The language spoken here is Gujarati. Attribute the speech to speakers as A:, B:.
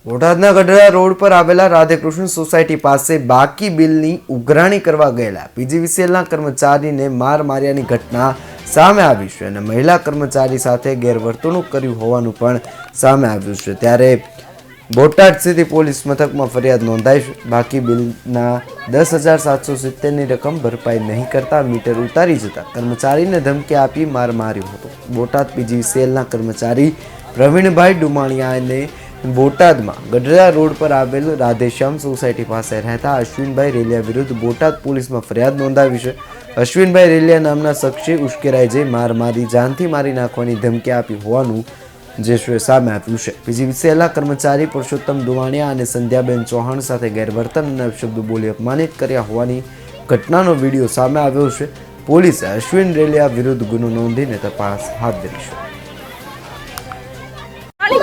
A: બોટાદના ગઢડા રોડ પર આવેલા રાધેકૃષ્ણ સોસાયટી પાસે બાકી બિલની ઉઘરાણી કરવા ગયેલા પીજીવીસીએલના કર્મચારીને માર માર્યાની ઘટના સામે આવી છે અને મહિલા કર્મચારી સાથે ગેરવર્તણૂક કર્યું હોવાનું પણ સામે આવ્યું છે। ત્યારે બોટાદ સિટી પોલીસ મથકમાં ફરિયાદ નોંધાઈ છે। બાકી બિલના 10,770ની રકમ ભરપાઈ નહીં કરતા મીટર ઉતારી જતા કર્મચારીને ધમકી આપી માર માર્યો હતો। બોટાદ પીજીવીસીએલના કર્મચારી પ્રવીણભાઈ ડુમાણિયાને બોટાદમાં ગઢડા રોડ પર આવેલ રાધેશ્યામ સોસાયટી પાસે રહેતા અશ્વિનભાઈ રેલિયા વિરુદ્ધ બોટાદ પોલીસમાં ફરિયાદ નોંધાવી છે। અશ્વિનભાઈ રેલિયા નામના શખ્સે ઉશ્કેરાઈ જઈ માર મારી જાનથી મારી નાખવાની ધમકી આપી હોવાનું જે છે સામે આવ્યું છે। પીજીવીસીએલના કર્મચારી પુરુષોત્તમ ડુમાણિયા અને સંધ્યાબેન ચૌહાણ સાથે ગેરવર્તન અને અપશબ્દો બોલી અપમાનિત કર્યા હોવાની ઘટનાનો વિડીયો સામે આવ્યો છે। પોલીસે અશ્વિન રેલિયા વિરુદ્ધ ગુનો નોંધીને તપાસ હાથ ધરી છે।
B: હાથ